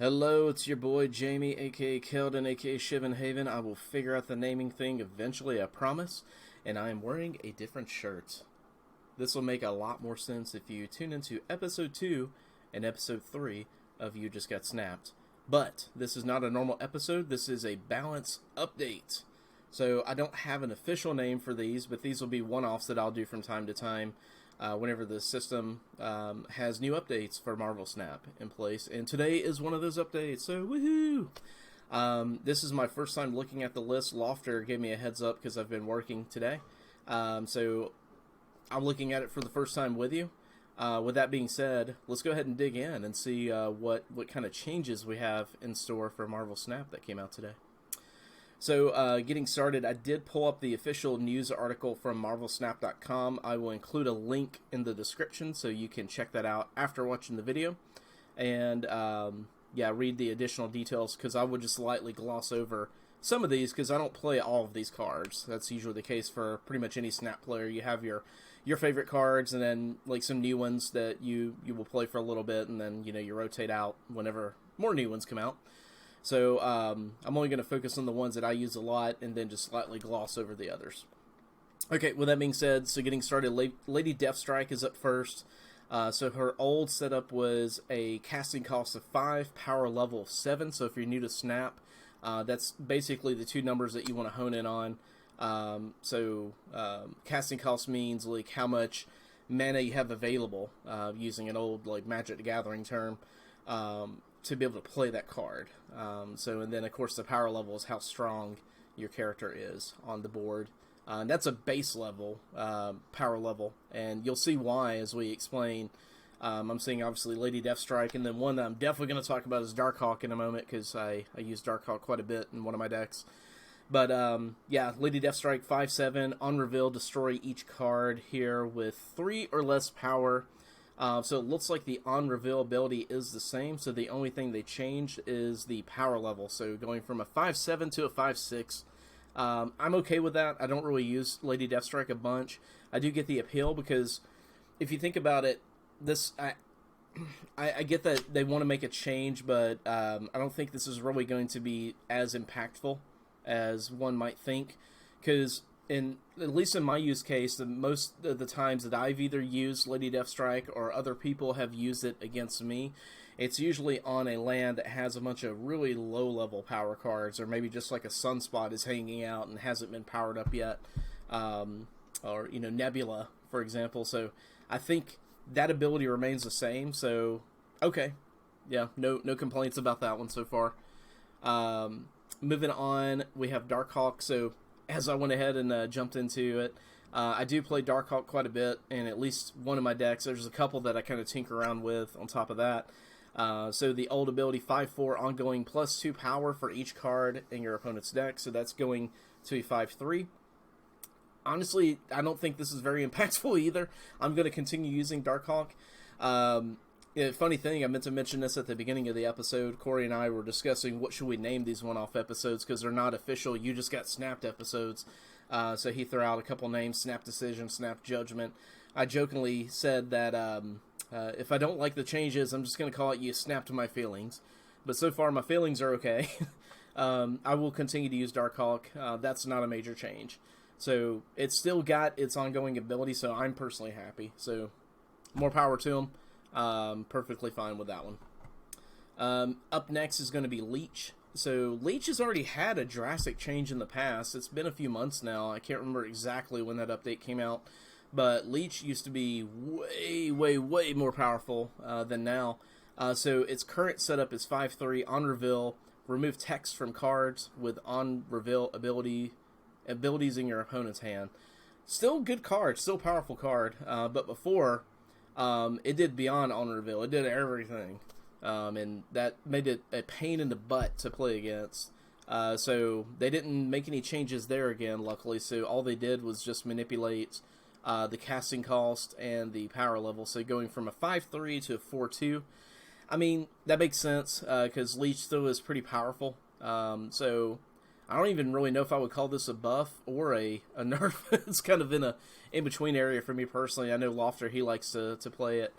Hello, it's your boy Jamie, aka Keldon, aka Shivan Haven. I will figure out the naming thing eventually, I promise. And I am wearing a different shirt. This will make a lot more sense if you tune into episode 2 and episode 3 of You Just Got Snapped. But this is not a normal episode, this is a balance update. So I don't have an official name for these, but these will be one-offs that I'll do from time to time. Whenever the system has new updates for Marvel Snap in place. And today is one of those updates, so woohoo! This is my first time looking at the list. Lofter gave me a heads up because I've been working today. So I'm looking at it for the first time with you. With that being said, let's go ahead and dig in and see what kind of changes we have in store for Marvel Snap that came out today. So, getting started, I did pull up the official news article from MarvelSnap.com. I will include a link in the description so you can check that out after watching the video. And, yeah, read the additional details because I would just lightly gloss over some of these because I don't play all of these cards. That's usually the case for pretty much any Snap player. You have your favorite cards and then, like, some new ones that you will play for a little bit and then, you know, you rotate out whenever more new ones come out. So I'm only going to focus on the ones that I use a lot and then just slightly gloss over the others. Okay, with that being said, so getting started, Lady Deathstrike is up first. So her old setup was a casting cost of 5, power level of 7. So if you're new to Snap, that's basically the two numbers that you want to hone in on. Casting cost means like how much mana you have available, using an old like Magic the Gathering term. To be able to play that card. And then, of course, the power level is how strong your character is on the board. And that's a base level, power level, and you'll see why as we explain. I'm seeing, obviously, Lady Deathstrike, and then one that I'm definitely going to talk about is Darkhawk in a moment, because I use Darkhawk quite a bit in one of my decks. But, yeah, Lady Deathstrike, 5/7, on reveal, destroy each card here with 3 or less power. So it looks like the on-reveal ability is the same, so the only thing they changed is the power level. So going from a 5/7 to a 5/6. I'm okay with that. I don't really use Lady Deathstrike a bunch. I do get the appeal because if you think about it, I get that they want to make a change, but I don't think this is really going to be as impactful as one might think, because at least in my use case, most of the times that I've either used Lady Deathstrike or other people have used it against me, it's usually on a land that has a bunch of really low-level power cards, or maybe just like a Sunspot is hanging out and hasn't been powered up yet, or, you know, Nebula, for example. So I think that ability remains the same, so okay. Yeah, no complaints about that one so far. Moving on, we have Darkhawk. So as I went ahead and jumped into it, I do play Darkhawk quite a bit, and at least one of my decks. There's a couple that I kind of tinker around with on top of that. So the old ability, 5/4, ongoing, +2 power for each card in your opponent's deck. So that's going to a 5/3. Honestly, I don't think this is very impactful either. I'm going to continue using Darkhawk. Funny thing, I meant to mention this at the beginning of the episode. Corey and I were discussing what should we name these one-off episodes because they're not official You Just Got Snapped episodes. So he threw out a couple names, Snap Decision, Snap Judgment. I jokingly said that if I don't like the changes, I'm just going to call it You Snapped My Feelings. But so far, my feelings are okay. I will continue to use Darkhawk. That's not a major change. So it's still got its ongoing ability, so I'm personally happy. So more power to him. Perfectly fine with that one. Up next is going to be Leech. So Leech has already had a drastic change in the past. It's been a few months now. I can't remember exactly when that update came out, but Leech used to be way more powerful than now. So its current setup is 5/3, on reveal, remove text from cards with on reveal abilities in your opponent's hand. Still good card, still powerful card, but before it did beyond on reveal. It did everything. And that made it a pain in the butt to play against. So they didn't make any changes there again, luckily. So all they did was just manipulate the casting cost and the power level. So going from a 5/3 to a 4/2. I mean, that makes sense because Leech still is pretty powerful. So I don't even really know if I would call this a buff or a nerf. It's kind of in a in-between area for me personally. I know Lofter, he likes to play it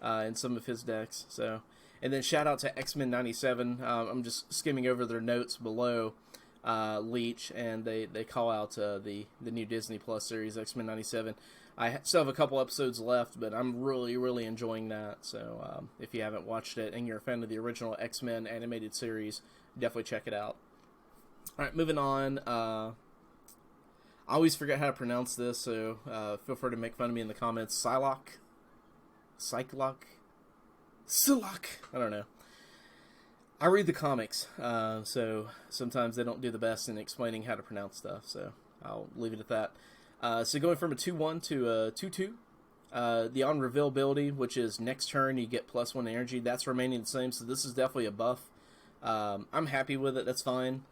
in some of his decks. So And then shout out to X-Men 97. I'm just skimming over their notes below Leech, and they call out the new Disney Plus series, X-Men 97. I still have a couple episodes left, but I'm really enjoying that. So if you haven't watched it and you're a fan of the original X-Men animated series, definitely check it out. All right, moving on. I always forget how to pronounce this, so feel free to make fun of me in the comments. Psylocke? I don't know. I read the comics, so sometimes they don't do the best in explaining how to pronounce stuff, so I'll leave it at that. So going from a 2-1 to a 2-2, the on-reveal ability, which is next turn you get +1 energy, that's remaining the same, so this is definitely a buff. I'm happy with it, that's fine.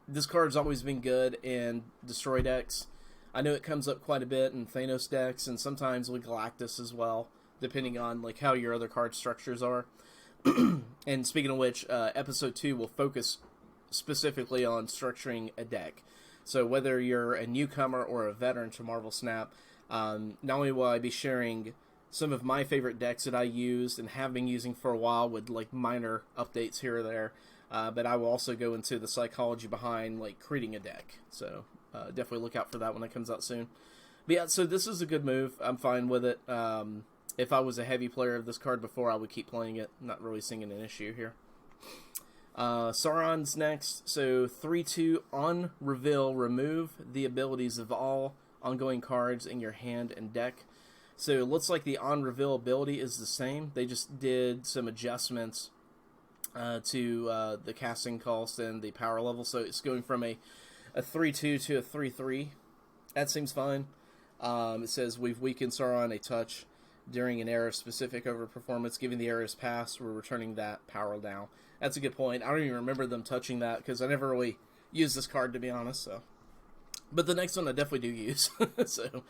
This card's always been good in Destroy decks. I know it comes up quite a bit in Thanos decks, and sometimes with Galactus as well, depending on like how your other card structures are. And speaking of which, episode 2 will focus specifically on structuring a deck. So whether you're a newcomer or a veteran to Marvel Snap, not only will I be sharing some of my favorite decks that I used and have been using for a while with like minor updates here or there, but I will also go into the psychology behind like creating a deck. So definitely look out for that when it comes out soon. But yeah, so this is a good move. I'm fine with it. If I was a heavy player of this card before, I would keep playing it. Not really seeing an issue here. Sauron's next. So 3-2 on reveal, remove the abilities of all ongoing cards in your hand and deck. So it looks like the on reveal ability is the same. They just did some adjustments to the casting cost and the power level. So it's going from a 3-2 to a 3-3. That seems fine. It says we've weakened Sauron a touch during an era specific over performance. Given the era's past, we're returning that power down. That's a good point. I don't even remember them touching that because I never really used this card, to be honest. So, but the next one I definitely do use. So,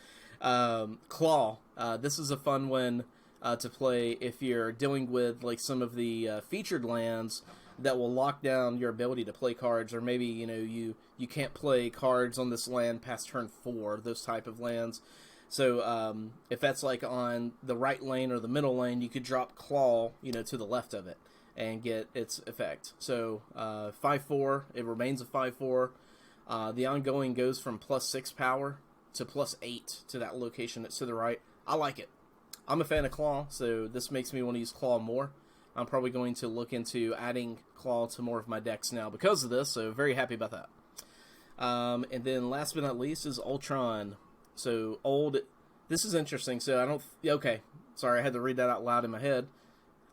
Claw. This is a fun one to play if you're dealing with like some of the featured lands that will lock down your ability to play cards, or maybe you can't play cards on this land past turn 4. Those type of lands. So if that's like on the right lane or the middle lane, you could drop Claw, to the left of it and get its effect. So 5-4, it remains a 5-4. The ongoing goes from +6 power to +8 to that location that's to the right. I like it. I'm a fan of Claw, so this makes me want to use Claw more. I'm probably going to look into adding Claw to more of my decks now because of this, so very happy about that. And then last but not least is Ultron. So this is interesting. So okay, sorry, I had to read that out loud in my head.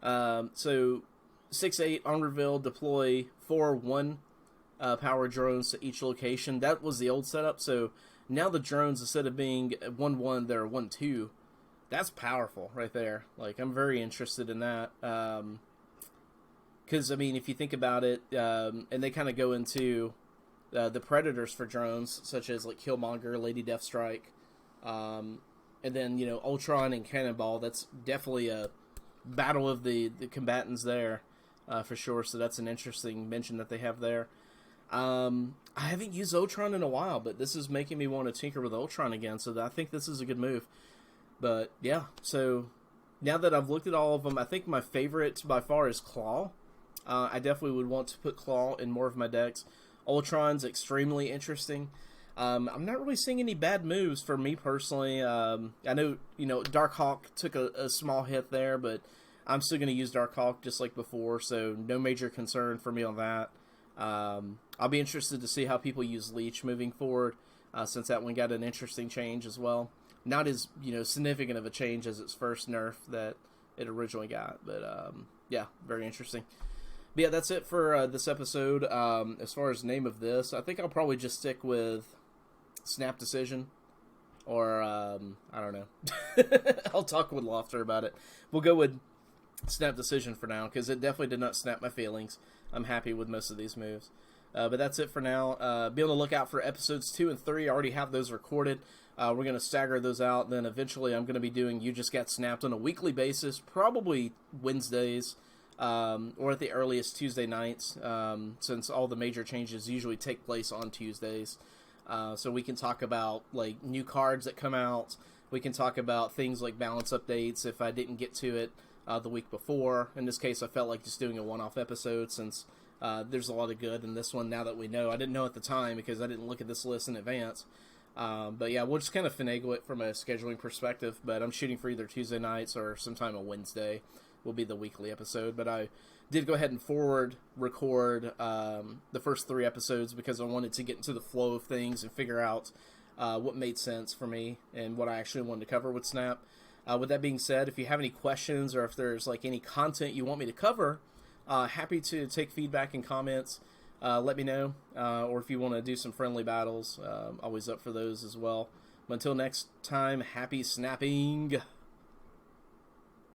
So 6-8 on reveal, deploy 4 1 power drones to each location. That was the old setup. So now the drones, instead of being 1-1, they're 1-2. That's powerful right there. Like, I'm very interested in that. Because, I mean, if you think about it, and they kind of go into the predators for drones, such as, like, Killmonger, Lady Deathstrike, and then, Ultron and Cannonball. That's definitely a battle of the combatants there, for sure. So that's an interesting mention that they have there. I haven't used Ultron in a while, but this is making me want to tinker with Ultron again, so I think this is a good move. But, yeah, so now that I've looked at all of them, I think my favorite by far is Claw. I definitely would want to put Claw in more of my decks. Ultron's extremely interesting. I'm not really seeing any bad moves for me personally. I know, Darkhawk took a small hit there, but I'm still going to use Darkhawk just like before, so no major concern for me on that. I'll be interested to see how people use Leech moving forward, since that one got an interesting change as well. Not as, significant of a change as its first nerf that it originally got. But, yeah, very interesting. But, yeah, that's it for this episode. As far as name of this, I think I'll probably just stick with Snap Decision. Or, I don't know. I'll talk with Lofter about it. We'll go with Snap Decision for now, because it definitely did not snap my feelings. I'm happy with most of these moves. But that's it for now. Be on the lookout for episodes 2 and 3. I already have those recorded. We're going to stagger those out. Then eventually I'm going to be doing You Just Got Snapped on a weekly basis, probably Wednesdays, or at the earliest Tuesday nights, since all the major changes usually take place on Tuesdays. So we can talk about like new cards that come out. We can talk about things like balance updates if I didn't get to it the week before. In this case, I felt like just doing a one-off episode since there's a lot of good in this one now that we know. I didn't know at the time because I didn't look at this list in advance. But yeah, we'll just kind of finagle it from a scheduling perspective. But I'm shooting for either Tuesday nights or sometime on Wednesday will be the weekly episode. But I did go ahead and forward record the first 3 episodes because I wanted to get into the flow of things and figure out what made sense for me and what I actually wanted to cover with Snap. With that being said, if you have any questions or if there's like any content you want me to cover, happy to take feedback and comments. Let me know. Or if you want to do some friendly battles, always up for those as well. But until next time, happy snapping!